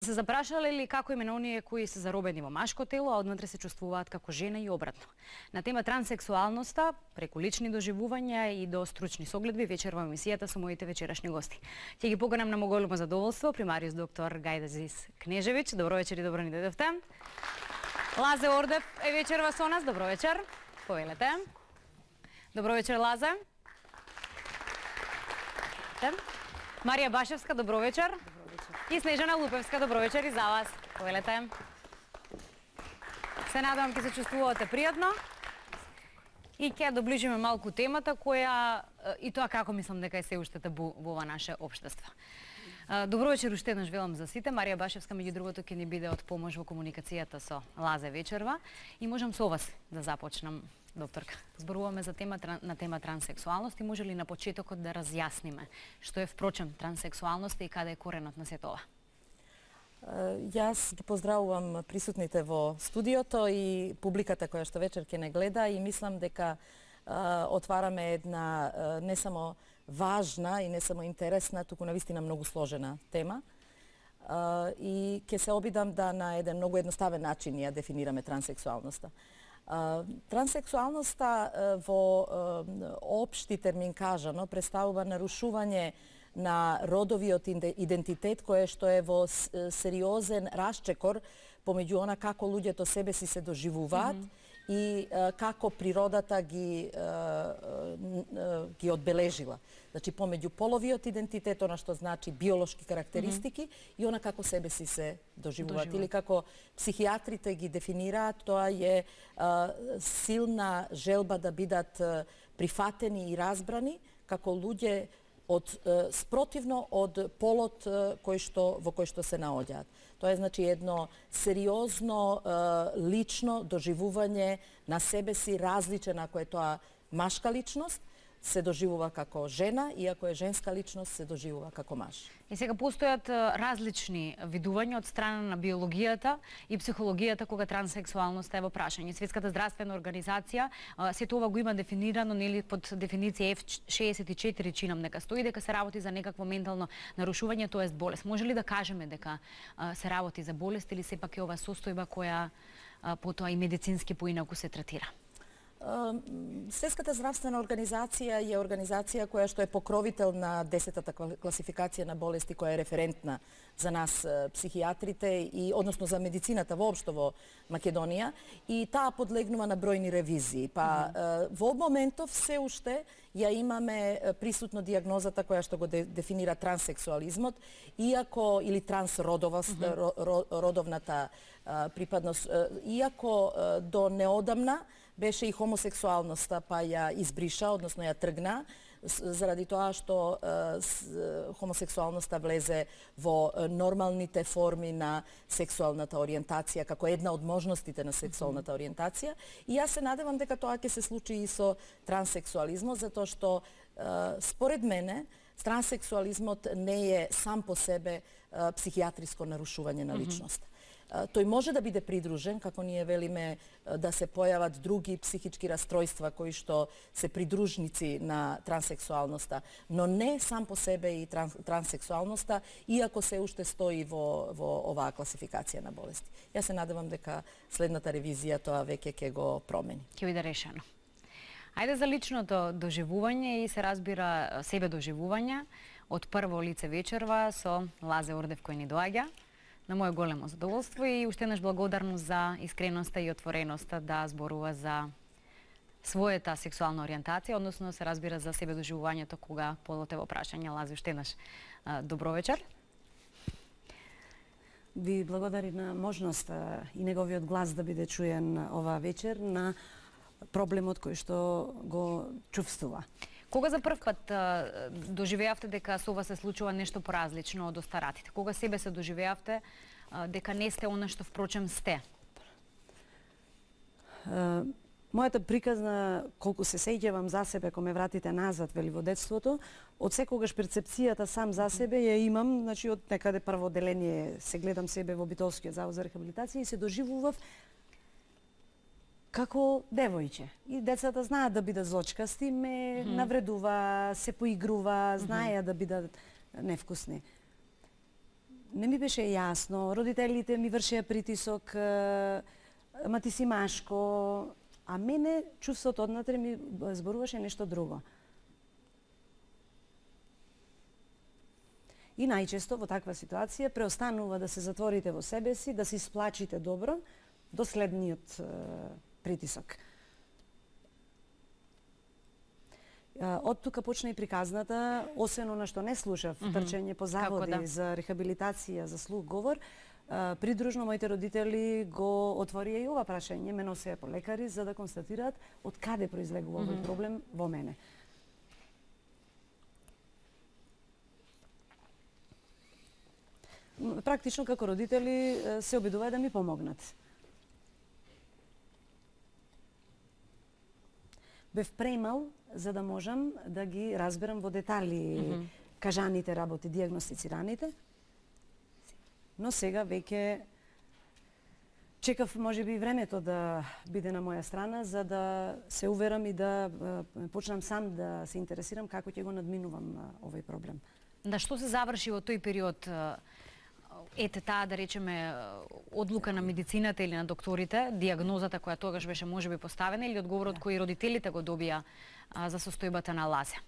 се запрашале ли како име на оние кои се заробени во машко тело, а однатре се чувствуваат како жена и обратно? На тема транссексуалноста, преку лични доживувања и до стручни согледби, вечер во емисијата со моите вечерашни гости. Ќе ги поканам на моголемо задоволство примариус доктор Гајдазис Кнежевиќ. Добро вечер и добро ни дојдовте. Лазе Ордев е вечерва со нас. Добро вечер. Повелете. Добро вечер, Лазе. Марија Башевска, добро вечер. И Снежана Лупевска, добро вечер и за вас. Повелете. Се надевам ќе се чувствувате пријатно. И ќе доближиме малку темата која и тоа како мислам дека е се уште табу во ова наше општество. Добро вечер уште еднаш велам за сите. Марија Башевска меѓу другото ќе ни биде од помош во комуникацијата со Лазе вечерва и можам со вас да започнам, докторка. Зборуваме за на тема транссексуалност и може ли на почетокот да разјасниме што е впрочем транссексуалноста и каде е коренот на сето ова? Јас ги поздравувам присутните во студиото и публиката која што вечер ќе не гледа и мислам дека отвараме една не само важна и не само интересна, туку навистина многу сложена тема. И ќе се обидам да на еден многу едноставен начин ја дефинираме транссексуалноста. Транссексуалноста во општи термин кажано представува нарушување на родовиот идентитет кој што е во сериозен расчекор помеѓу она како луѓето себе си се доживуваат и како природата ги одбележила. Значи помеѓу половиот идентитет, она што значи биолошки карактеристики и она како себе си се доживуваат или како психијатрите ги дефинираат, тоа е силна желба да бидат прифатени и разбрани како луѓе спротивно од полот во кој што се наоѓаат. Тоа е значи едно сериозно лично доживување на себе си различен, ако е тоа машка личност, се доживува како жена и ако е женска личност се доживува како маж. И сега постојат различни видувања од страна на биологијата и психологијата кога транссексуалноста е во прашање. Светската здравствена организација сето ова го има дефинирано нели под дефиниција F64 чинам дека стои дека се работи за некакво ментално нарушување, тоест болест. Може ли да кажеме дека се работи за болест или сепак е ова состојба која потоа и медицински поинаку се третира? Светската здравствена организација е организација која што е покровител на 10-та класификација на болести која е референтна за нас психијатрите и односно за медицината воопшто во Македонија и таа подлегнува на бројни ревизии. Во моментов се уште ја имаме присутно дијагнозата која што го дефинира транссексуализмот, иако или трансродовната припадност, иако до неодамна беше и хомосексуалноста, па ја избриша, односно ја тргна, заради тоа што хомосексуалноста влезе во нормалните форми на сексуалната ориентација, како една од можностите на сексуалната ориентација. И јас се надевам дека тоа ќе се случи и со транссексуализмот, затоа што според мене транссексуализмот не е сам по себе психијатриско нарушување на личноста. Тој може да биде придружен, како ние велиме, да се појават други психички растројства кои што се придружници на транссексуалноста, но не сам по себе и транссексуалноста, иако се уште стои во оваа класификација на болести. Јас се надевам дека следната ревизија тоа веќе ќе го промени. Ќе биде решено. Ајде за личното доживување и се разбира себе доживување од прво лице вечерва со Лазе Ордев кој ни доаѓа. На моје големо задоволство и уште еднаш благодарност за искреноста и отвореноста да зборува за својата сексуална ориентација, односно се разбира за себе доживувањето кога полот е во прашање. Лазе, уште еднаш добро вечер. Ви благодари на можноста и неговиот глас да биде чуен оваа вечер на проблемот кој што го чувствува. Кога за прв пат доживеавте дека со ова се случува нешто поразлично од остаратите? Кога себе се доживеавте дека не сте она што впрочем сте? Мојата приказна, колку се сеќавам за себе кога ме вратите назад, вели во детството, од секогаш перцепцијата сам за себе ја имам, значи од некаде прво деление се гледам себе во Битолскиот завод за рехабилитација и се доживував како девојче. И децата знаат да бидат злочкасти, ме навредува, се поигрува, знаеа да бидат невкусни. не ми беше јасно, родителите ми вршеа притисок, ама ти си машко, а мене чувството однатре ми зборуваше нешто друго. И најчесто во таква ситуација преостанува да се затворите во себе си, да се исплачите добро до следниот притисок. Од тука почна и приказната, освен она што не слушав, трчење по заводи за рехабилитација, за слух говор, придружно моите родители го отворија и ова прашање, ме носеа по лекари за да констатираат од каде произлегува овој проблем во мене. Практично како родители се обидуваа да ми помогнат. Бев премал за да можам да ги разберам во детали кажаните работи, диагностицираните. Но сега веќе чекав можеби и времето да биде на моја страна за да се уверам и да почнам сам да се интересирам како ќе го надминувам овој проблем. Да, што се заврши во тој период? Ете таа, да речеме, одлука на медицината или на докторите, диагнозата која тогаш беше можеби поставена или одговорот кој родителите го добија за состојбата на Лазе?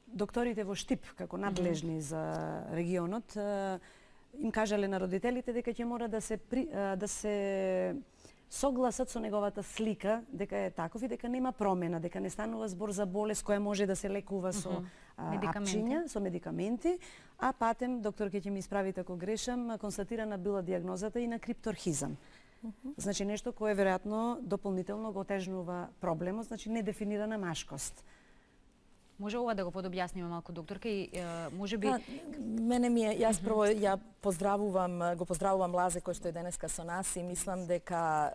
Докторите во Штип, како надлежни за регионот, им кажале на родителите дека ќе мора да се согласат со неговата слика, дека е таков и дека нема промена, дека не станува збор за болест која може да се лекува со апчиња, со медикаменти, а патем докторке ќе ми исправите ако грешам, констатирана била диагнозата и на крипторхизам. Значи нешто кое веројатно дополнително го отежнува проблемот, значи недефинирана машкост. Може ова да го подобјасниме малку, докторка, и можеби... Мене ми е, јас прво ја го поздравувам Лазе кој што е денеска со нас и мислам дека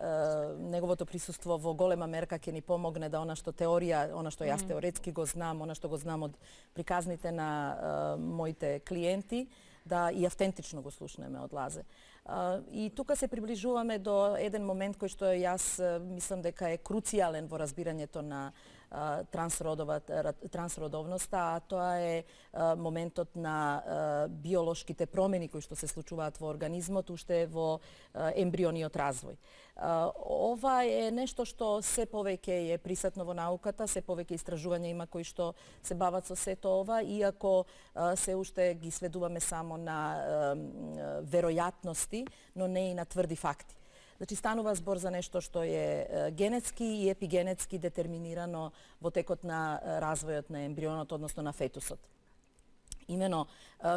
неговото присуство во голема мерка ќе ни помогне да она што теорија, она што јас теоретски го знам, она што го знам од приказните на моите клиенти, да и автентично го слушнеме од Лазе. И тука се приближуваме до еден момент кој што јас мислам дека е круцијален во разбирањето на трансродовноста, а тоа е моментот на биолошките промени кои што се случуваат во организмот уште во ембриониот развој. Ова е нешто што се повеќе е присутно во науката, се повеќе истражувања има кои што се бават со сето ова, иако се уште ги сведуваме само на веројатности, но не и на тврди факти. Значи, станува збор за нешто што е генетски и епигенетски детерминирано во текот на развојот на ембрионот, односно на фетусот. Имено,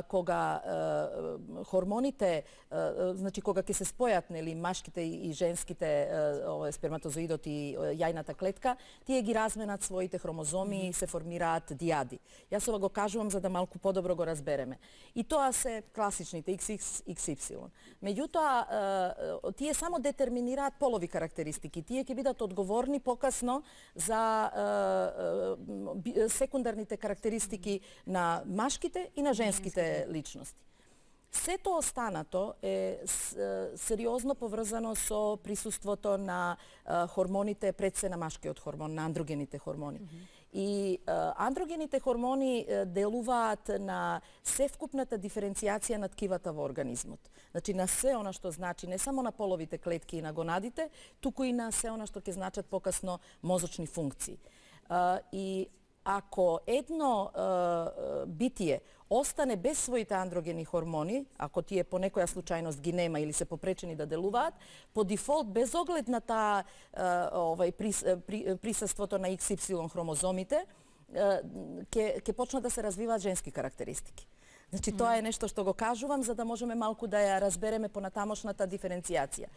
кога хормоните, значи кога ќе се спојат нели машките и женските сперматозоидот и јајната клетка, тие ги разменат своите хромозоми и се формираат диади. Јас ова го кажувам за да малку подобро го разбереме. И тоа се класичните XX, XY. Меѓутоа, тие само детерминираат полови карактеристики. Тие ќе бидат одговорни покасно за секундарните карактеристики на машките и на женските личности. Сето останато е сериозно поврзано со присуството на хормоните, пред се на машкиот хормон, на андрогените хормони. И андрогените хормони делуваат на севкупната диференцијација на ткивата во организмот. Значи на се она што значи не само на половите клетки и на гонадите, туку и на се она што ќе значат покасно мозочни функции. И ако едно битие остане без своите андрогени хормони, ако тие по некоја случајност ги нема или се попречени да делуваат, по дефолт, без оглед на таа присуството на XY хромозомите, ќе почнат да се развиваат женски карактеристики. Значи, тоа е нешто што го кажувам за да можеме малку да ја разбереме понатамошната диференцијација.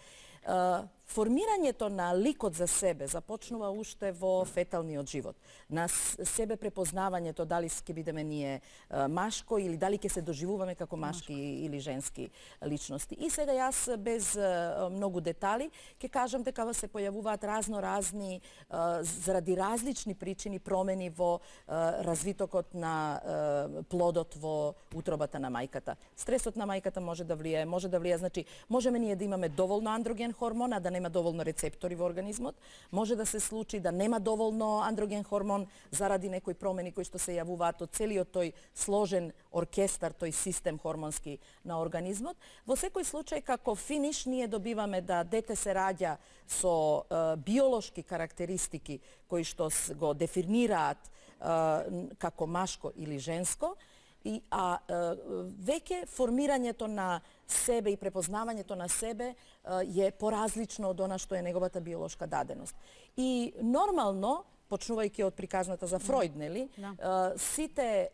Формирањето на ликот за себе започнува уште во феталниот живот. На себе препознавањето дали ќе бидеме ние машко или дали ќе се доживуваме како машки или женски личности. И сега јас без многу детали ќе кажам дека се појавуваат разни заради различни причини промени во развитокот на плодот во утробата на мајката. Стресот на мајката може да влие, значи можеме ние да имаме доволно андроген хормон, а да нема доволно рецептори во организмот. Може да се случи да нема доволно андроген хормон заради некои промени кои што се јавуваат од целиот тој сложен оркестар, тој систем хормонски на организмот. Во секој случај, како финиш, ние добиваме да дете се раѓа со биолошки карактеристики кои што го дефинираат како машко или женско, веќе формирањето на себе и препознавањето на себе е поразлично од она што е неговата биолошка даденост. И нормално, почнувајќи од приказната за Фройд, нели, сите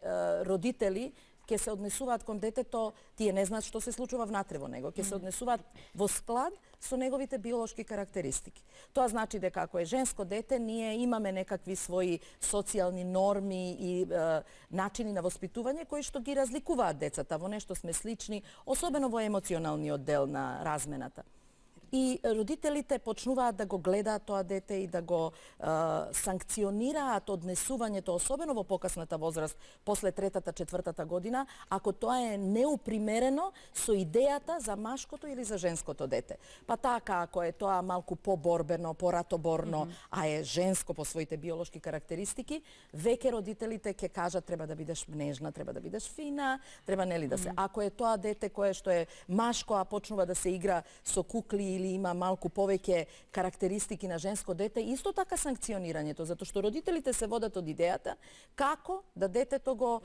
родители ќе се однесуваат кон детето, тие не знаат што се случува внатре во него, ќе се однесуваат во склад со неговите биолошки карактеристики. Тоа значи дека ако е женско дете, ние имаме некакви своји социјални норми и начини на воспитување кои што ги разликуваат децата, во нешто сме слични, особено во емоционалниот дел на размената. И родителите почнуваат да го гледаат тоа дете и да го санкционираат однесувањето, особено во покасната возраст, после третата, четвртата година, ако тоа е неупримерено со идејата за машкото или за женското дете. Па така, ако е тоа малку поборбено, поратоборно, а е женско по своите биолошки карактеристики, веќе родителите ќе кажат треба да бидеш нежна, треба да бидеш фина, треба нели да се. Ако е тоа дете кое што е машко, а почнува да се игра со кукли или има малку повеќе карактеристики на женско дете, исто така санкционирањето, затоа што родителите се водат од идејата како да детето го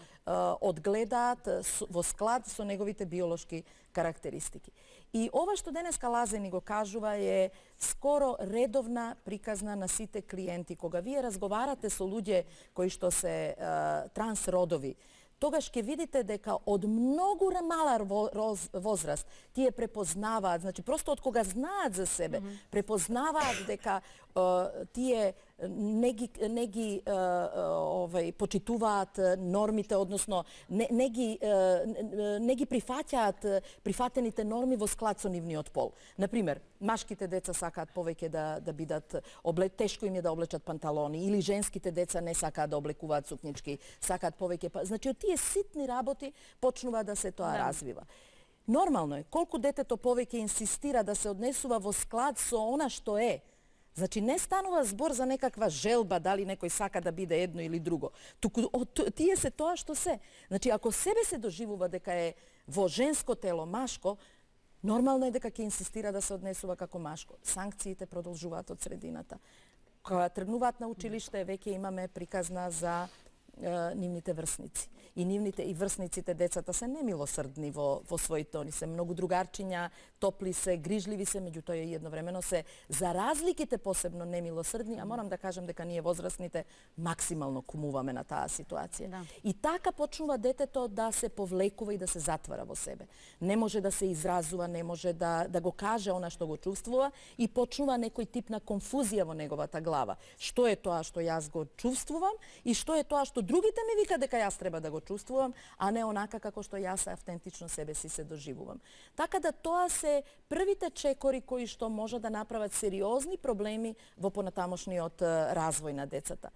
одгледаат во склад со неговите биолошки карактеристики. И ова што денеска Лазе ни го кажува е скоро редовна приказна на сите клиенти. Кога вие разговарате со луѓе кои што се трансродови, тогаш ќе видите дека од многу мала возраст тие препознаваат, значи просто од кога знаат за себе, препознаваат дека тие не ги почитуваат нормите, односно не ги прифаќаат прифатените норми во склад со нивниот пол. Например, машките деца сакаат повеќе да бидат тешко им е да облечат панталони, или женските деца не сакаат да облекуваат сукнички, сакаат повеќе. Значи од тие ситни работи почнува да се тоа развива. Нормално е, колку детето повеќе инсистира да се однесува во склад со она што е, значи не станува збор за некаква желба дали некој сака да биде едно или друго. Туку тие се тоа што се. Значи ако себе се доживува дека е во женско тело машко, нормално е дека ќе инсистира да се однесува како машко. Санкциите продолжуваат од средината. Кога тргнуваат на училиште, веќе имаме приказна за нивните врсници. И нивните и врсниците, децата се немилосрдни во своите, они се многу другарчиња, топли се, грижливи се, меѓутоа и едновремено се за разликите посебно немилосрдни, а морам да кажам дека ние возрастните максимално кумуваме на таа ситуација. Да. И така почнува детето да се повлекува и да се затвара во себе. Не може да се изразува, не може да го каже она што го чувствува и почнува некој тип на конфузија во неговата глава. Што е тоа што јас го чувствувам и што е тоа што другите ми вика дека јас треба да го чувствувам, а не онака како што јас автентично себе си се доживувам. Така да тоа се првите чекори кои што може да направат сериозни проблеми во понатамошниот развој на децата.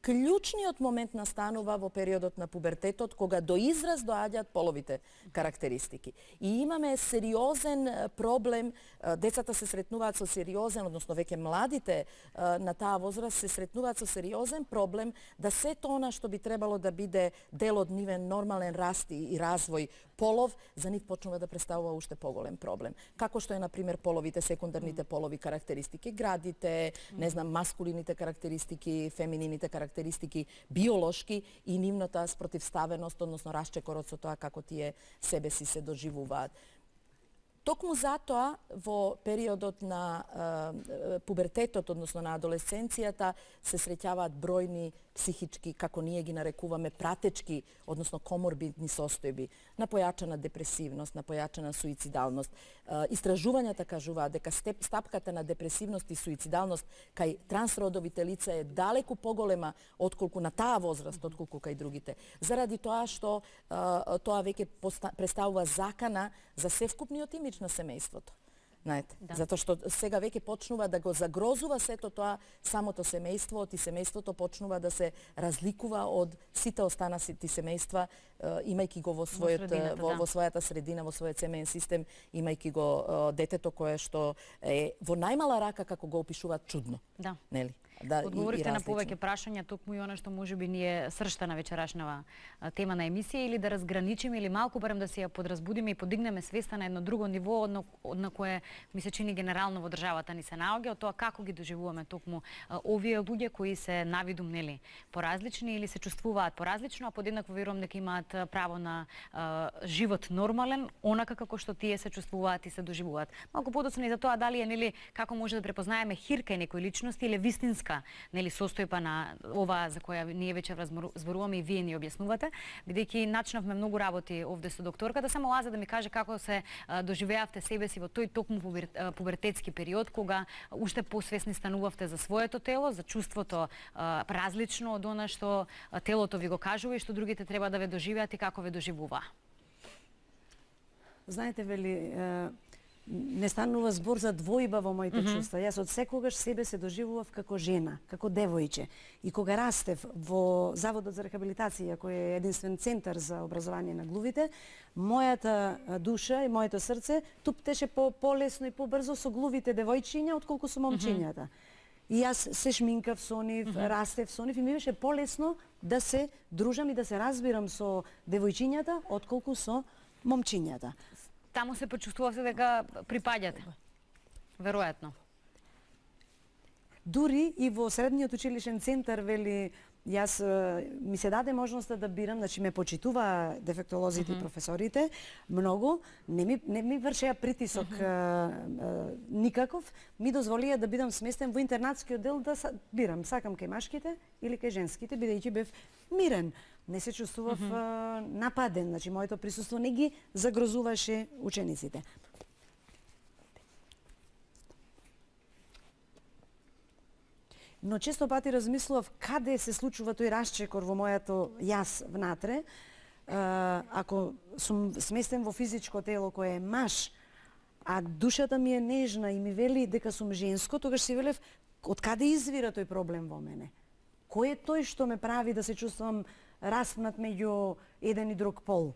Клучниот момент настанува во периодот на пубертетот, кога до израз доаѓаат половите карактеристики. И имаме сериозен проблем, децата се сретнуваат со сериозен, односно веќе младите на таа возраст се сретнуваат со сериозен проблем да сето она што би требало да биде дел од нивен нормален раст и развој полов, за нив почнува да представува уште поголем проблем. Како што е, например, половите, секундарните полови карактеристики, градите, не знам, маскулините карактеристики, феминините карактеристики, биолошки и нивната спротивставеност, односно расчекорот со тоа како тие себе си се доживуваат. Токму затоа, во периодот на пубертетот, односно на адолесценцијата, се среќаваат бројни психички, како ние ги нарекуваме, пратечки, односно коморбидни состојби, на појачана депресивност, на појачана суицидалност. Истражувањата кажуваат дека стапката на депресивност и суицидалност кај трансродовите лица е далеку поголема отколку на таа возраст, отколку кај другите. Заради тоа што тоа веќе представува закана за севкупниот имидж на семејството. Знаете, Да. затоа што сега веќе почнува да го загрозува сето тоа самото семејство, и семејството почнува да се разликува од сите останати семејства, имајќи го во својата средина, во својот семеен систем, имајќи го детето кое што е во најмала рака, како го опишуваат, чудно. Да. Нели? Да, одговоривте на повеќе прашања, токму и она што можеби ни е сршта на вечерашнава тема на емисија, или да разграничиме или малку барем да се ја подразбудиме и подигнеме свеста на едно друго ниво на кое ми се чини генерално во државата ни се наоѓа, од тоа како ги доживуваме токму овие луѓе кои се навидум нели поразлични или се чувствуваат поразлично, а подеднакво верувам дека имаат право на живот нормален, онака како што тие се чувствуваат и се доживуваат. Малку подоцна и за тоа дали е нели како може да препознаеме хирка и некои личности или вистинска нели состојба на ова за која ние вече зборуваме и вие ни објаснувате, бидејќи начнавме многу работи овде со докторката, само Лаза да ми каже како се доживеавте себе си во тој токму пубертетски период, кога уште посвесни станувавте за своето тело, за чувството различно од она што телото ви го кажува и што другите треба да ве доживеат и како ве доживува. Знаете, вели, не станува збор за двојба во моите чувства. Јас од секогаш себе се доживував како жена, како девојче. И кога растев во Заводот за рехабилитација, кој е единствен центар за образование на глувите, мојата душа и моето срце туптеше полесно и побрзо со глувите девојчиња отколку со момчињата. И јас се шминкав со нив, растев со нив и ми беше полесно да се дружам и да се разбирам со девојчињата отколку со момчињата. Таму се почувствувавте дека припаѓате. Веројатно. Дури и во средниот училишен центар, вели, јас ми се даде можноста да бирам, значи ме почитуваа дефектолозите и професорите многу, не ми вршеа притисок никаков, ми дозволија да бидам сместен во интернатскиот дел да бирам, сакам кај машките или кај женските, бидејќи бев мирен. Не се чувствував нападен, значи моето присуство не ги загрозуваше учениците. Но често пати размислував каде се случува тој расчекор во моето јас внатре, ако сум сместен во физичко тело кое е маж, а душата ми е нежна и ми вели дека сум женско, тогаш си велев од каде извира тој проблем во мене? Кој е тој што ме прави да се чувствувам распнат меѓу еден и друг пол?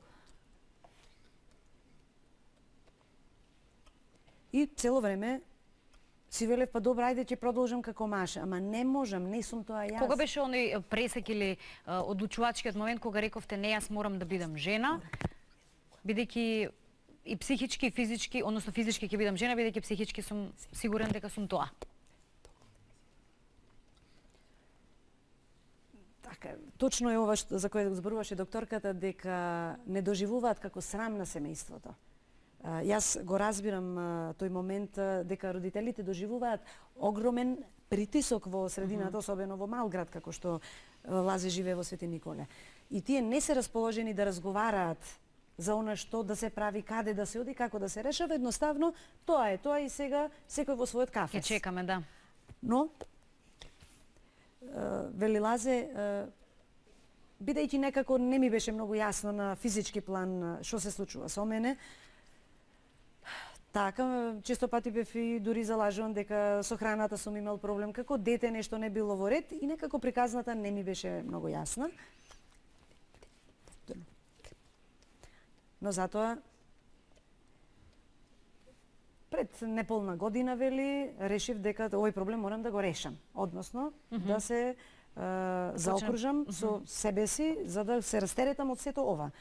И цело време си велев, па добра, ајде ќе продолжам како маж, ама не можам, не сум тоа јас. Кога беше оној пресек или одлучувачкиот момент кога рековте не, јас морам да бидам жена, бидејќи и психички, и физички, односно физички ќе бидам жена, бидејќи психички сум сигурен дека сум тоа. Така, точно е ова за кое зборуваше докторката, дека не доживуваат како срам на семејството. Јас го разбирам тој момент дека родителите доживуваат огромен притисок во средината, особено во мал град како што Лазе живее во Свети Николе. И тие не се расположени да разговараат за она што да се прави, каде да се оди, како да се решава, едноставно тоа и сега секој во својот кафес. Ќе чекаме, да. Но вели Лазе, бидејќи некако не ми беше многу јасно на физички план што се случува со мене, така, често пати бев и дури залажуван дека со храната сум имал проблем, како дете нешто не било во ред и некако приказната не ми беше многу јасна. Но затоа пред неполна година, вели, решив дека овој проблем морам да го решам. Односно, да се заокружам со себе си, за да се растеретам од сето ова.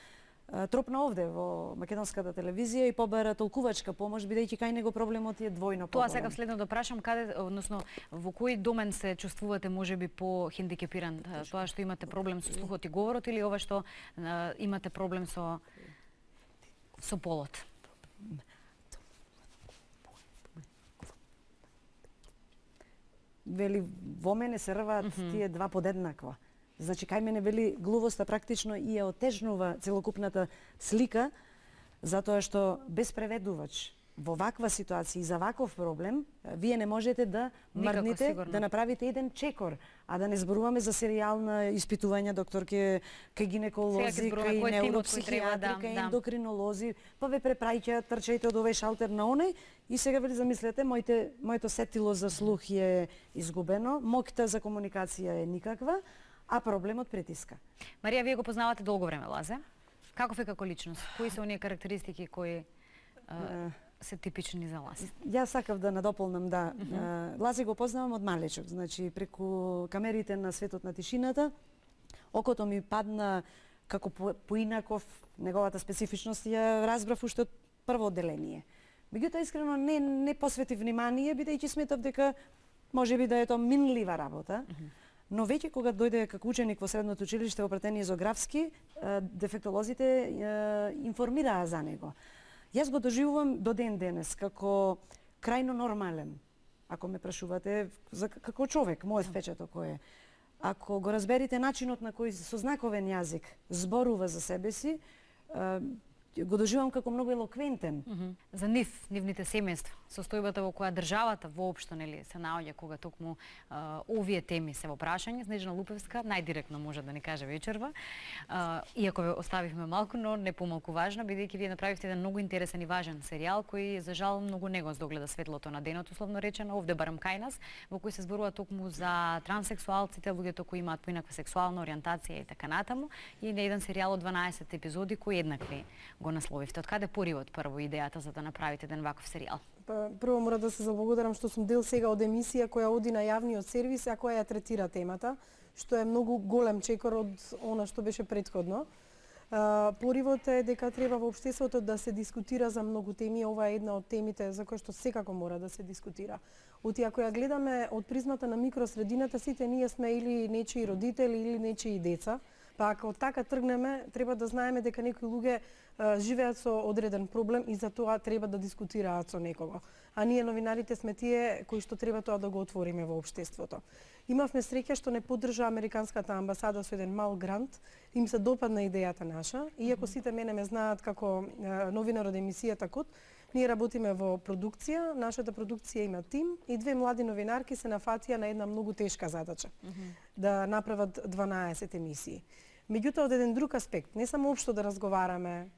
Тропна овде во македонската телевизија и побара толкувачка помош, бидејќи кај него проблемот е двојно поголем. Тоа сакав следно да прашам, каде, односно, во кој домен се чувствувате можеби по-хендикепиран? Тоа што имате проблем со слухот и говорот или ова што имате проблем со полот? Вели, во мене се рваат тие два подеднаква. Значи, кај мене, вели, глувоста практично и ја отежнува целокупната слика, затоа што без преведувач во ваква ситуација и за ваков проблем, вие не можете да Никако, мрднете, сигурно. да направите еден чекор, а да не зборуваме за серијална испитувања, доктор кај Сега гинеколози, ќе зборуваме кај кој е тимот кој треба невропсихијатри, кај да. ендокринолози, па ве препраќаат, трчајте од овој шалтер на оној и сега вели замислете, моето сетило за слух е изгубено, моќта за комуникација е никаква, а проблемот притиска. Марија, вие го познавате долго време Лазе. Каков е како личност? Кои се оние карактеристики кои се типични за Лазе? Јас сакав да надополнам, да. Лазе го познавам од малечок, значи преку камерите на Светот на тишината, окото ми падна како поинаков, неговата специфичност ја разбрав уште од прво одделение. Меѓутоа, искрено не посветив внимание, бидејќи сметав дека можеби да е тоа минлива работа. Но веќе кога дојде како ученик во средното училиште во пратение зоографски, дефектолозите информираа за него. Јас го доживувам до ден денес како крајно нормален. Ако ме прашувате како човек, мојот впечаток кој е. Ако го разберите начинот на кој со знаковен јазик зборува за себе си, го доживам како многу елоквентен. За нивните семејства, состојбата во која државата воопшто нели се наоѓа кога токму овие теми се во прашање. Снежана Лупевска најдиректно може да ни каже вечерва. Иако ве оставивме малку, но не помалку важно, бидејќи вие направивте еден многу интересен и важен серијал кој за жал многу не го здогледа светлото на денот, условно речено, овде барем кај нас, во кој се зборува токму за транссексуалците, луѓето кои имаат поинаква сексуална ориентација и така натаму, и на еден серијал од 12 епизоди кои еднакви го насловивте. Од каде поривот прво идејата за да направите еден ваков серијал? Прво мора да се заблагодарам што сум дел сега од емисија која оди на јавниот сервис, а која ја третира темата, што е многу голем чекор од она што беше претходно. Поривот е дека треба во општеството да се дискутира за многу теми, ова е една од темите за кои што секако мора да се дискутира. Оти ако ја гледаме од призмата на микросредината, сите ние сме или нечии родители или нечии деца. Па ако така тргнеме, треба да знаеме дека некои луѓе живеат со одреден проблем и за тоа треба да дискутираат со некого. А ние новинарите сме тие кои што треба тоа да го отвориме во општеството. Имавме среќа што не поддржа Американската амбасада со еден мал грант, им се допадна идејата наша, иако сите мене ме знаат како новинар од емисијата Код, ние работиме во продукција, нашата продукција има тим и две млади новинарки се нафатија на една многу тешка задача, да направат 12 емисии. Меѓутоа, од еден друг аспект, не само општо да разговараме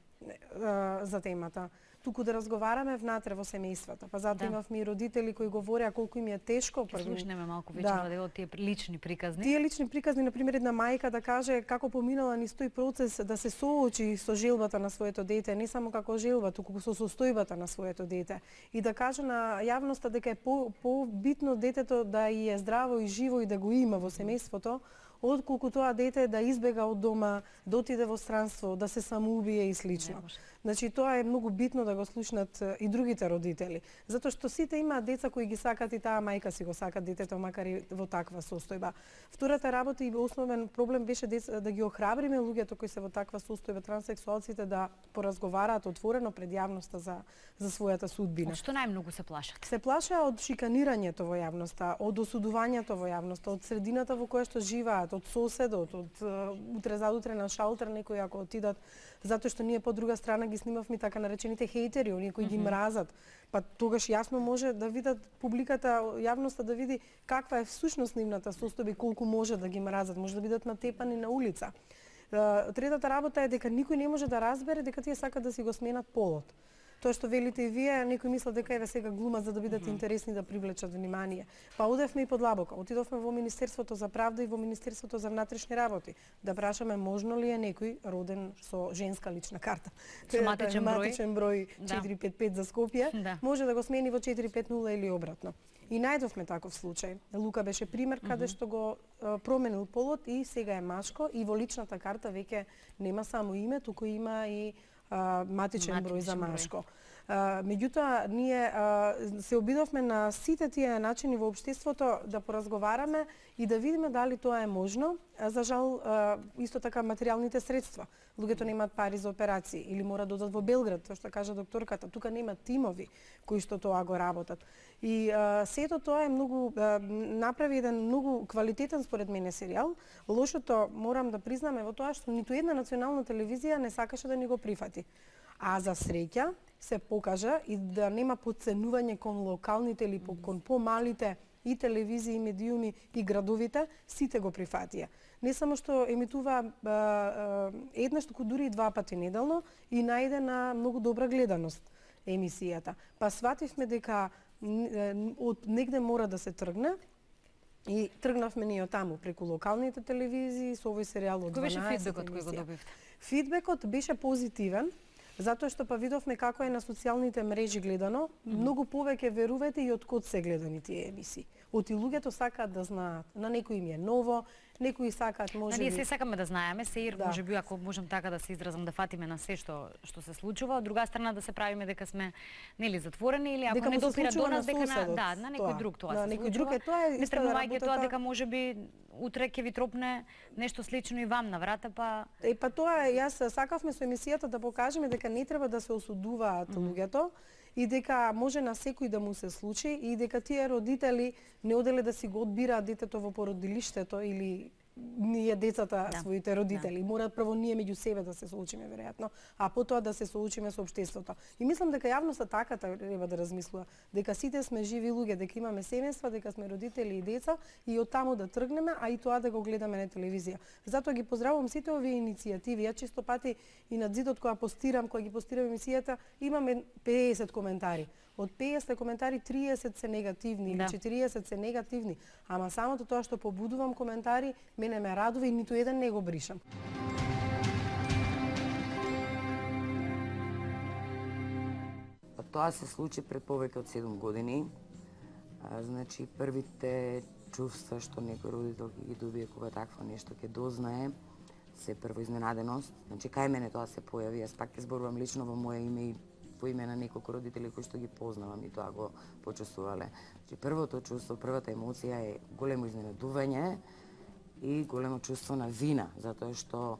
за темата, туку да разговараме внатре во семејствата. Па затоа имавме и родители кои говореа колку им е тешко. Ќе слушнеме малку вечер дел од тие лични приказни. Тие лични приказни, на пример, една мајка да каже како поминала низ тој процес да се соочи со желбата на своето дете, не само како желба, туку со состојбата на своето дете. И да каже на јавноста дека е по-битно детето да и е здраво и живо и да го има во семејството, отколку тоа дете да избега од дома, да отиде во странство, да се самоубие и слично. Значи тоа е многу битно да го слушнат и другите родители, затоа што сите имаат деца кои ги сакат и таа мајка си го сакат детето макар и во таква состојба. Втората работа и основен проблем беше да ги охрабриме луѓето кои се во таква состојба, транссексуалците, да поразговараат отворено пред јавноста за својата судбина. Од што најмногу се плашат? Се плашаа од шиканирањето во јавноста, од осудувањето во јавноста, од средината во која што живеат, од соседот, од утре за утре на шалтер некои ако отидат, затоа што ние по друга страна ги снимавме така наречените хейтери, оние кои ги мразат. Па тогаш јасно може да видат публиката, јавноста да види каква е всушност нивната состојба и колку може да ги мразат, може да бидат натепани на улица. Третата работа е дека никој не може да разбере дека тие сакат да си го сменат полот. Тоа што велите и вие, некој мисла дека еве сега глумат за да бидат интересни да привлечат внимание. Па одевме и подлабоко. Отидовме во Министерството за правда и во Министерството за внатрешни работи да прашаме можно ли е некој роден со женска лична карта. Со матичен број 455 за Скопје, може да го смени во 450 или обратно. И најдовме таков случај. Лука беше пример каде што го променил полот и сега е машко и во личната карта веќе нема само име, туку има и матичен број за машко. Меѓутоа, ние се обидовме на сите тие начини во општеството да поразговараме и да видиме дали тоа е можно. За жал, исто така материјалните средства. Луѓето немаат пари за операции или мора да одат во Белград, тоа што кажа докторката, тука нема тимови кои што тоа го работат. И сето тоа е многу направи еден многу квалитетен според мене серијал. Лошото морам да признаме во тоа што ниту една национална телевизија не сакаше да ни го прифати. А за среќа, се покажа и да нема подценување кон локалните или кон помалите и телевизии, и медиуми, и градовите, сите го прифатија. Не само што емитува еднаш, туку дури и 2 пати неделно и најде на многу добра гледаност емисијата. Па свативме дека од негде мора да се тргне и тргнавме ние од таму преку локалните телевизии со овој серијал од 12 Кој беше фидбекот кој го добивте? Фидбекот беше позитивен, затоа што па видовме како е на социјалните мрежи гледано, многу повеќе верувате и од код се гледани тие емисии. Оти луѓето сакаат да знаат, на некој им е ново, некои сакаат може Ние се сакаме да знаеме, сеир Да. може би ако можам така да се изразам, да фатиме на се што се случува, од друга страна да се правиме дека сме нели затворени или ако Дека не му се допира до случува нас на дека соседот на некој тоа. друг тоа На се некој случува. друг е тоа, Не иста тргнувајќи тоа работата. дека може би утре ќе ви тропне нешто слично и вам на врата, па Па тоа е, јас сакавме со емисијата да покажеме дека не треба да се осудуваат луѓето и дека може на секој да му се случи и дека тие родители не оделе да си го одбираат детето во породилиштето или ние децата своите родители. Мора прво ние меѓу себе да се соочиме веројатно, а потоа да се соочиме со општеството. И мислам дека јавноста така треба да размислува, дека сите сме живи луѓе, дека имаме семејства, дека сме родители и деца и од таму да тргнеме, а и тоа да го гледаме на телевизија. Затоа ги поздравувам сите овие иницијативи. Ја често пати и на зидот кога ги постирам емисијата, имаме 50 коментари. Од 50 коментари 30 се негативни или 40 се негативни, ама самото тоа што побудувам коментари мене ме радува и ниту еден не го бришам. Тоа се случи пред повеќе од 7 години. Значи првите чувства што некој родител ги добие кога такво нешто ќе дознае се прво изненаденост. Значи кај мене тоа се појави, јас пак ќе зборувам лично во моје име и по име на неколку родители кои што ги познавам и тоа го почувствувале. Значи првото чувство, првата емоција е големо изненадување и големо чувство на вина, затоа што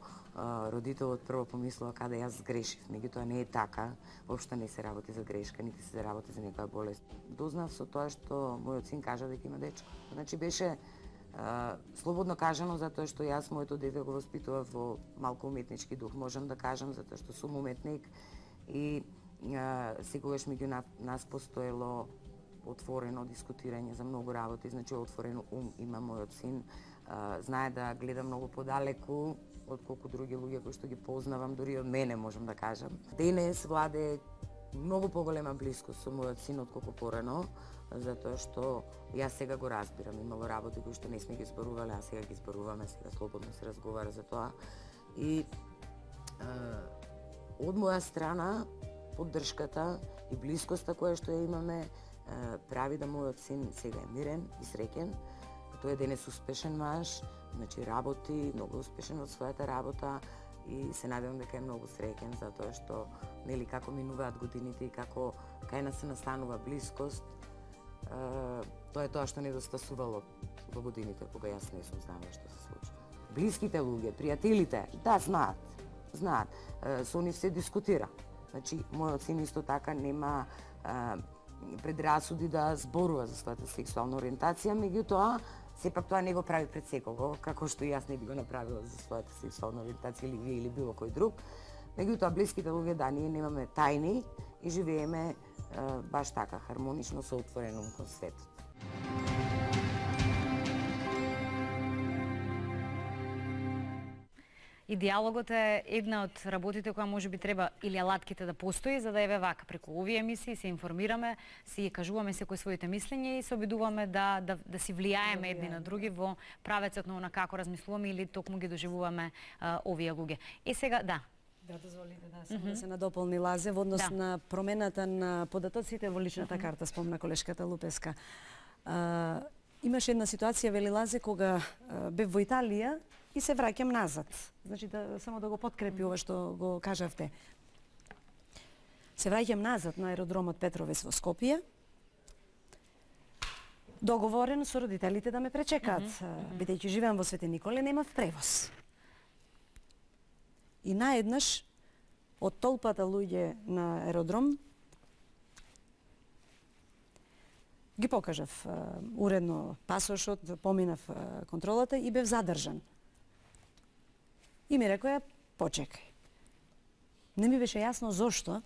родителот прво помислува каде јас сгрешив, меѓутоа не е така, воопшто не се работи за грешка, нити се работи за некоја болест. Дознав со тоа што мојот син кажа дека има дечко. Значи беше слободно кажано затоа што јас моето дете го воспитував во малку уметнички дух, можам да кажам, затоа што сум уметник и секогаш меѓу нас постоело отворено дискутирање за многу работи, значи отворен ум има мојот син, знае да гледа многу подалеку од колку други луѓе кои што ги познавам, дури од мене можам да кажам. Денес владе многу поголема близкост со мојот син отколку порано, затоа што јас сега го разбирам, имало работи кои што не сме ги зборувале, а сега ги зборуваме, сега слободно се разговара за тоа. И од моја страна поддршката и блискоста која што ја имаме прави да мојот син сега е мирен и среќен. Тој е денес успешен маж, значи работи, многу успешен од својата работа и се надевам дека е многу среќен затоа што нели како минуваат годините и како кај нас се настанува блискост, тоа е тоа што недостасувало во годините кога јас не сум знала што се случува. Блиските луѓе, пријателите, да знаат, со нив се дискутира. Значи мојот син исто така нема предрасуди да зборува за својата сексуална ориентација, меѓутоа сепак тоа не го прави пред секого, како што и јас не би го направила за својата сексуална ориентација или вие или било кој друг. Меѓутоа блиските луѓе да ние немаме тајни и живееме баш така хармонично со отворен ум кон светот. И диалогот е една од работите која може би треба или алатките да постои за да еве вака преку овие емисии се информираме, си кажуваме секој своите мислења и се обидуваме да си влијаеме едни на други во правецот на она како размислуваме или токму ги доживуваме овие луѓе. И сега да. Да, дозволите да се надополни Лазе во однос на промената на податоците во личната карта, спомна колешката Лупеска. Имаше една ситуација, вели Лазе, кога бев во Италија и се враќам назад. Значи, само да го подкрепи ова што го кажавте. Се враќам назад на аеродромот Петровец во Скопје. Договорен со родителите да ме пречекаат. Бидејќи живеам во Свети Николе, немав превоз. И наеднаш, од толпата луѓе на аеродром, ги покажав уредно пасошот, поминав контролата и бев задржан. И ми рекоја, почекај. Не ми беше јасно зошто,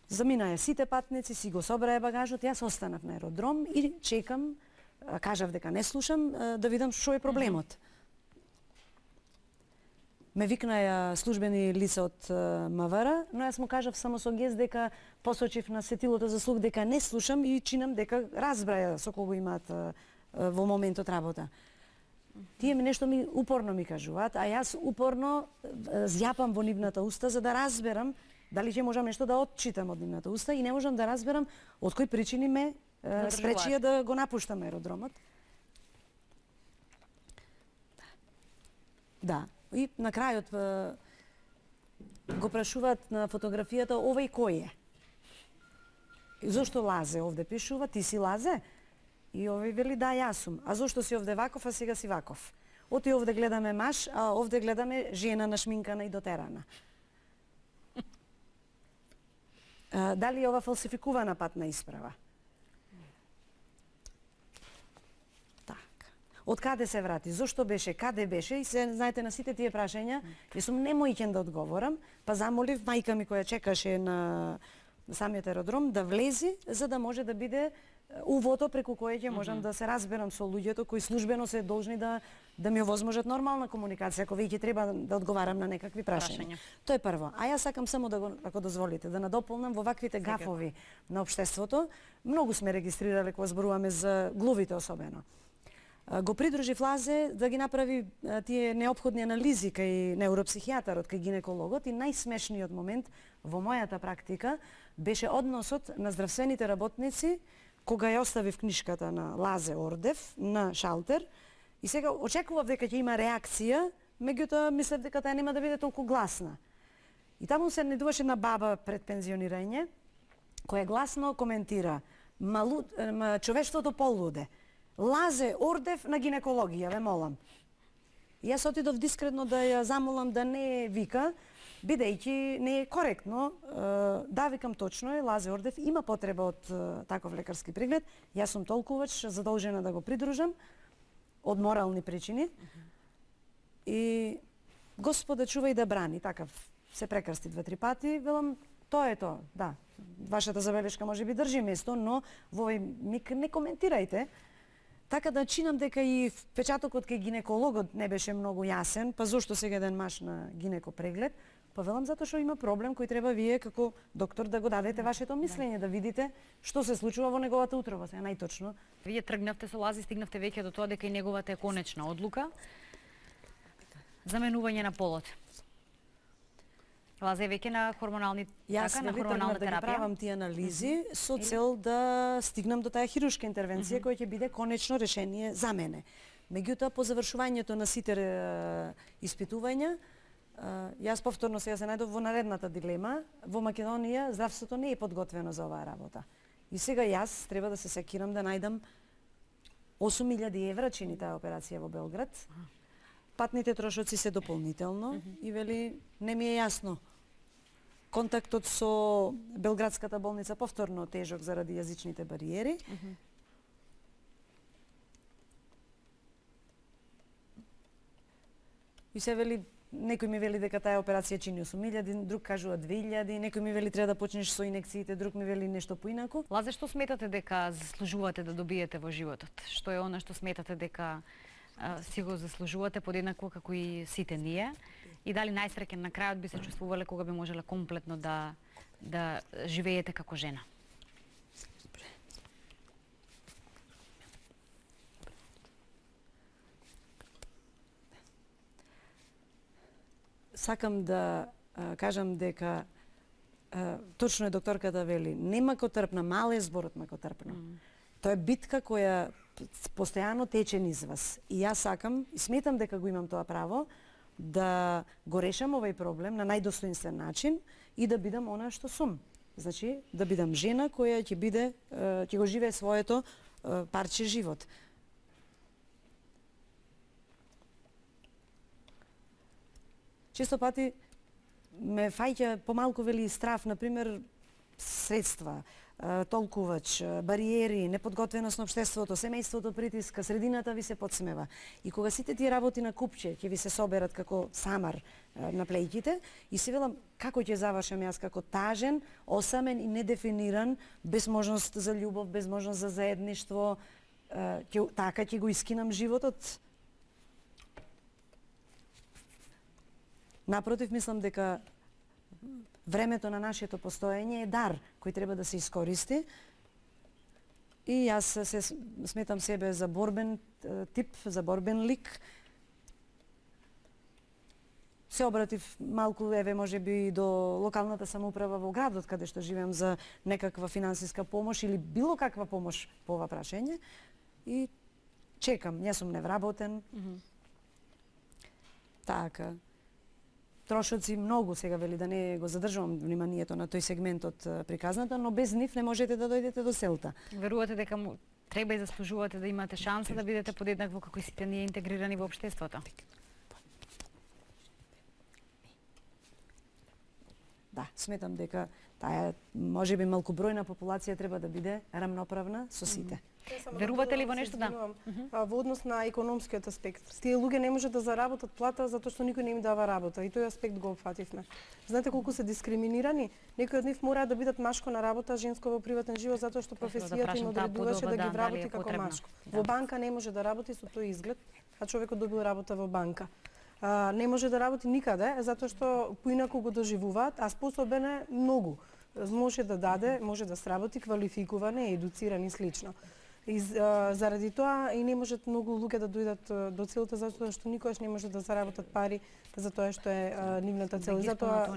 Заминаа сите патници, си го собраа багажот, јас останав на аеродром и чекам, кажав дека не слушам, да видам што е проблемот. Ме викнаја службени лица од МВР, но јас му кажав само со гест дека посочив на сетилото за слух дека не слушам и чинам дека разбраја со кого имаат во моментот работа. Тие нешто упорно ми кажуваат, а јас упорно зјапам во нивната уста за да разберам дали ќе можам нешто да отчитам од нивната уста и не можам да разберам од кои причини ме спречија да го напуштам аеродромот. Да, и на крајот го прашуваат на фотографијата овој кој е? И зошто Лазе овде пишува, ти си Лазе? И овој вели да, јас сум. А зошто си овде ваков, а сега си ваков? Оти овде гледаме маж, а овде гледаме жена нашминкана и дотерана. Дали е ова фалсификувана патна исправа? Од каде се врати, зошто беше, каде беше и се знаете на сите тие прашања, јас сум немојќен да одговорам, па замолив мајка ми која чекаше на самиот аеродром да влези за да може да биде увото преку кое ќе можам да се разберам со луѓето кои службено се должни да ми овозможат нормална комуникација ако веќе треба да одговарам на некакви прашања. Тоа е прво. А јас сакам само да го, ако дозволите, да надополнам во ваквите гафови на општеството. Многу сме регистрирале кога зборуваме за глувите особено. Го придружив Лазе да ги направи тие неопходни анализи кај неуропсихијатарот, кај гинекологот и најсмешниот момент во мојата практика беше односот на здравствените работници кога ја оставив книшката на Лазе Ордев на шалтер и сега очекував дека ќе има реакција, меѓутоа мислев дека таа нема да биде толку гласна. И таму се најдуваше една баба пред пензионирање која гласно коментира: човештвото полуде. Лазе Ордев на гинекологија, ве молам. И јас отидов дискретно да ја замолам да не вика, бидејќи не е коректно. Да, викам, точно е, Лазе Ордев има потреба од таков лекарски преглед. Јас сум толкуваш задолжена да го придружам од морални причини. И Господа чувај да брани, такав се прекрсти 2-3 пати, велам, тоа е тоа, да. Вашата забелешка можеби држи место, но во овој миг не коментирајте. Така да чинам дека и впечатокот кај гинекологот не беше многу јасен, па зошто сега еден маж на гинеко преглед? Па велам затоа што има проблем кој треба вие како доктор да го дадете вашето мислење, да видите што се случува во неговата утроба, сега најточно. Вие тргнавте со Лази, стигнавте веќе до тоа дека и неговата е конечна одлука за менување на полот. Лазе веќе на хормонални Јас на хормонална терапија. Да ги правам тие анализи со цел да стигнам до таа хируршка интервенција која ќе биде конечно решение за мене. Меѓутоа по завршувањето на сите испитувања, јас повторно сега се најдов во наредната дилема. Во Македонија здравството не е подготвено за оваа работа. И сега јас треба да се секирам да најдам 8.000 евра чини таа операција во Белград. Патните трошоци се дополнително и вели не ми е јасно. Контактот со Белградската болница повторно тежок заради јазичните бариери. И се вели, некој ми вели дека таа операција чини 8.000, друг кажува 2.000, некој ми вели треба да почнеш со инекциите, друг ми вели нешто поинаку. Лазе, што сметате дека заслужувате да добиете во животот? Што е она што сметате дека си го заслужувате подеднакво како и сите ние? И дали најсреќен на крајот би се чувствувале кога би можеле комплетно да живеете како жена? Сакам да кажам дека точно е докторката вели, нема ко трпна, мал е зборот ма ко трпна. Тоа е битка која постојано тече низ вас. И јас сакам, и сметам дека го имам тоа право, да го решам овој проблем на најдостоинствен начин и да бидам она што сум. Значи, да бидам жена која ќе го живее своето парче живот. Често пати ме фаќа помалку вели страв, например, средства, толкувач, бариери, неподготвеност на општеството, семејството притиска, средината ви се подсмева. И кога сите тие работи на купче ќе ви се соберат како самар на плејките, и се велам како ќе завршам јас како тажен, осамен и недефиниран, без можност за љубов, без можност за заедништво, така ќе го искинам животот. Напротив, мислам дека времето на нашето постоење е дар кој треба да се искористи. И јас се сметам себе за борбен тип, за борбен лик. Се обратив малку, еве, може би до локалната самоуправа во градот, каде што живеам, за некаква финансиска помош или било каква помош по ова прашање. И чекам, јас сум невработен. Така. Трошоци многу, сега вели да не го задржувам вниманието на тој сегмент од приказната, но без нив не можете да дојдете до селта. Верувате дека треба и заслужувате да имате шанса да бидете подеднакво како и сите ние интегрирани во општеството? Да, сметам дека таа можеби малкубројна популација треба да биде рамноправна со сите. Верувате ли во нешто? Да. Во однос на економскиот аспект. Тие луѓе не можат да заработат плата затоа што никој не им дава работа, и тој аспект го опфативме. Знаете колку се дискриминирани? Некои од нив мораат да бидат машко на работа, женско во приватен живот, затоа што професијата им одредуваше да ги вработи како машко. Во банка не може да работи со тој изглед, а човекот добил работа во банка. Не може да работи никаде, затоа што поинаку го доживуваат, а способен е многу. Може да даде, може да сработи, квалификуван е, едуциран и слично. И заради тоа и не можат многу луѓе да дојдат до целта, затоа што никогаш не може да заработат пари за тоа што е нивната цел. Затоа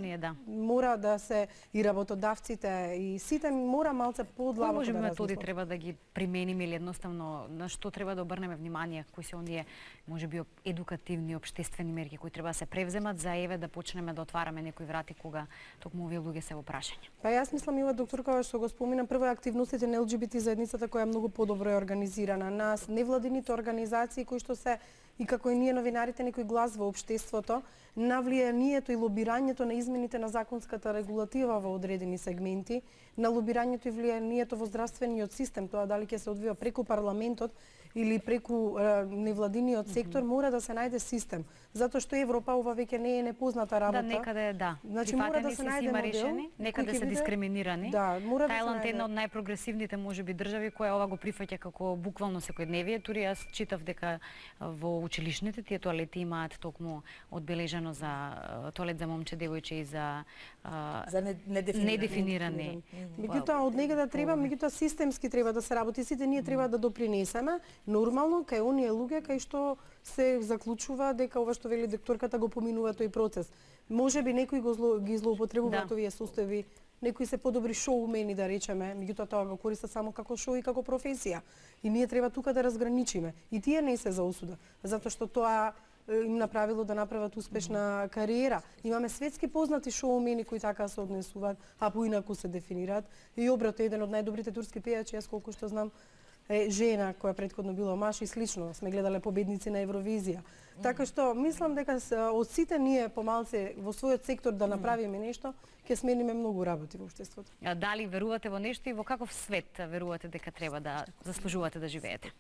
мора да се и работодавците и сите мора малце подлабоко да размислат. Методи треба да ги примениме или едноставно на што треба да обрнеме внимание, кои се оние можеби едукативни, општествени мерки кои треба да се превземат за еве да почнеме да отвараме некои врати кога токму овие луѓе се во прашање. Па јас мислам, ова докторка што го спомина, прво е активностите на ЛГБТ заедницата која е многу подобро е организирана. Нас невладините организации кои што се и како и ние новинарите некој глас во општеството, на влијанието и лобирањето на измените на законската регулатива во одредени сегменти, на лобирањето и влијанието во здравствениот систем, тоа дали ќе се одвива преку парламентот или преку невладиниот сектор, мора да се најде систем. Затоа што Европа ова веќе не е непозната работа. Да, некаде да. Значи мора да се најде модел, решени, некаде се дискриминирани. Да, мора да се Тајланд е една од најде. најпрогресивните можеби држави која ова го прифаќа како буквално секојдневие. Тури јас читав дека во училишните тие тоалети имаат токму одбележано за тоалет за момче, девојче и за недефинирани. Меѓутоа од негде треба, меѓутоа системски треба да се работи, сите ние треба да допринесеме нормално кај оние луѓе кај што се заклучува дека ова што вели докторката го поминува тој процес. Можеби некои ги злоупотребуваат овие состојби, некои се подобри шоумени да речеме, меѓутоа тоа го користат само како шоу и како професија. И ние треба тука да разграничиме. И тие не се за осуда, затоа што тоа им направило да направат успешна кариера. Имаме светски познати шоумени кои така се однесуваат, а поинаку се дефинираат. И обрато еден од најдобрите турски пејачи, јас колку што знам, е жена која претходно била маж и слично. Сме гледале победници на Евровизија. Така што мислам дека од сите ние помалце во својот сектор да направиме нешто, ќе смениме многу работи во општеството. Дали верувате во нешто и во каков свет верувате дека треба да заслужувате да живеете?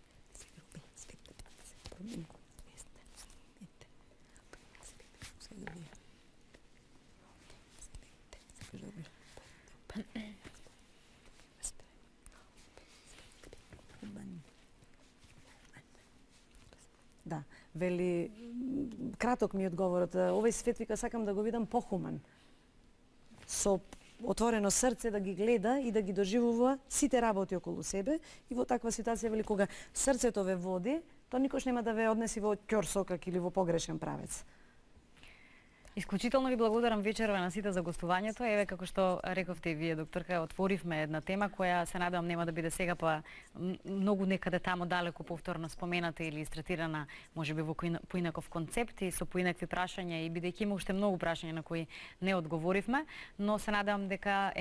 Да, вели, краток ми е одговорот. Овој свет, вика, сакам да го видам похуман. Со отворено срце да ги гледа и да ги доживува сите работи околу себе. И во таква ситуација, вели, кога срцето ве води, тоа никош нема да ве однеси во ќорсокак или во погрешен правец. Исклучително ви благодарам вечерва на сите за гостувањето. Еве, како што рековте и вие, докторка, отворивме една тема која се надевам нема да биде сега па многу некаде тамо далеко повторно спомената или истретирана, можеби во поинаков концепт и со поинакви прашања, и бидејќи има уште многу прашања на кои не одговоривме, но се надевам дека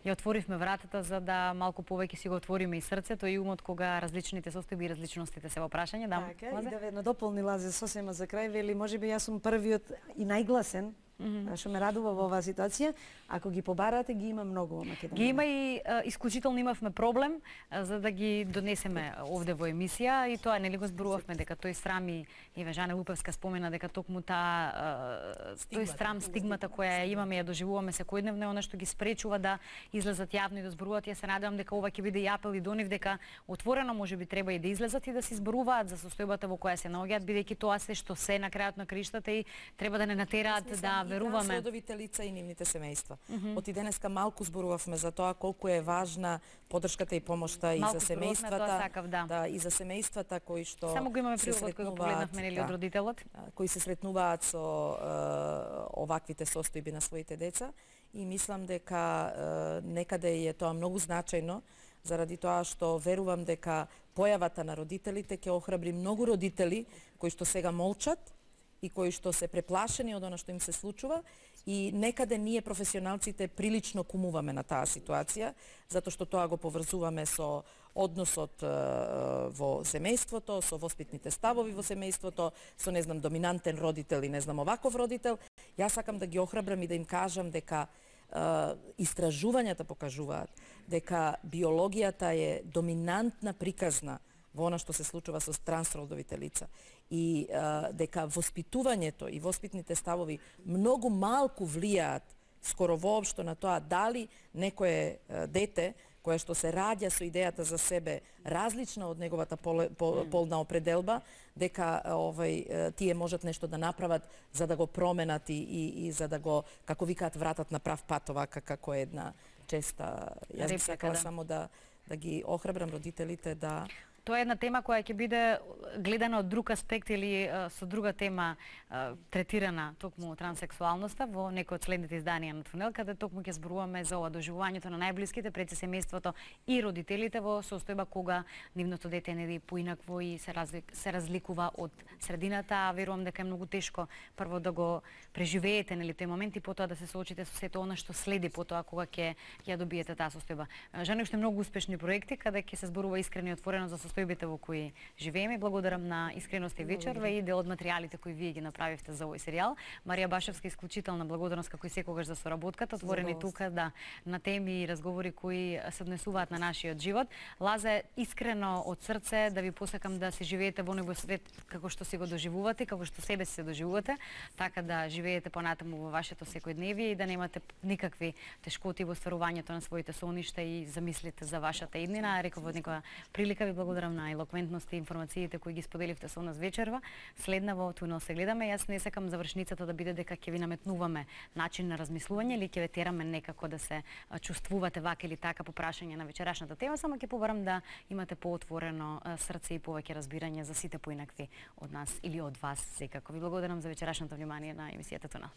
ја отворивме вратата за да малку повеќе си го отвориме и срцето и умот кога различните состојби и различностите се во прашање. Така, и да ве дополни Лазе сосема за крај, вели, можеби јас сум првиот и најгласен Што ме радува во оваа ситуација, ако ги побарате, ги има многу во Македонија. Ги има и исклучително имавме проблем за да ги донесеме овде во емисија и тоа нели го зборувавме дека тој срам и Вежана Лупевска спомена дека токму тој срам, стигмата која ја имаме, ја доживуваме секојдневно, е она што ги спречува да излезат јавно и да зборуваат. Ја се надевам дека ова ќе биде и апел и до нив дека отворено можеби треба и да излезат и да се зборуваат за состојбата во која се наоѓаат, бидејќи тоа се што се на крајот на криштата и треба да не натераат да веруваме. Трансродовите лица и нивните семејства. Оти денеска малку зборувавме за тоа колку е важна поддршката и помошта и за семејствата, и за семејствата кои што само го имаме прилогот кој го погледнавме нели од родителот, кои се сретнуваат со оваквите состојби на своите деца и мислам дека некаде е тоа многу значајно заради тоа што верувам дека појавата на родителите ќе охрабри многу родители кои што сега молчат и кои што се преплашени од она што им се случува и некаде ние професионалците прилично кумуваме на таа ситуација, затоа што тоа го поврзуваме со односот во семејството, со воспитните ставови во семејството, со доминантен родител и оваков родител. Јас сакам да ги охрабрам и да им кажам дека истражувањата покажуваат дека биологијата е доминантна приказна во она што се случува со трансродовите лица и дека воспитувањето и воспитните ставови многу малку влијаат скоро воопшто на тоа дали некое дете кое што се раѓа со идејата за себе различна од неговата полна определба, дека тие можат нешто да направат за да го променат и за да го, како викаат, вратат на прав пат, овака како една честа. Јас би сакала само да ги охрабрам родителите да... Тоа е една тема која ќе биде гледана од друг аспект или со друга тема третирана токму транссексуалноста во некој од следните изданија на Тунел, каде токму ќе зборуваме за ова доживувањето на најблиските пред семејството и родителите во состојба кога нивното дете нели поинакво и се разликува од средината. Верувам дека е многу тешко прво да го преживеете нели тој момент и потоа да се соочите со сето она што следи потоа кога ќе ја добиете таа состојба. Жани уште многу успешни проекти каде ќе се зборува искрено и отворено за состојбите во кои живееме. Благодарам на искреноста и вечерва и дел од материјалите кои вие ги направивте за овој серијал. Марија Башевска, исклучителна благодарност како и секогаш за соработката, отворени тука на теми и разговори кои се однесуваат на нашиот живот. Лаза, искрено од срце да ви посакам да се живеете во него свет како што си го доживувате, како што себе се доживувате, така да живеете понатаму во вашето секојдневие и да немате никакви тешкоти во стварувањето на своите соништа и замислите за вашата иднина. Реков од некоја прилика ви благодарам на елоквентност и информациите кои ги споделивте со нас вечерва. Следна во Тунел се гледаме. Јас не сакам завршницата да биде дека ќе ви наметнуваме начин на размислување или ќе ве тераме некако да се чувствувате вака или така по прашање на вечерашната тема, само ќе побарам да имате поотворено срце и повеќе разбирање за сите поинакви од нас или од вас секако. Ви благодарам за вечерашното внимание на емисијата Тунел.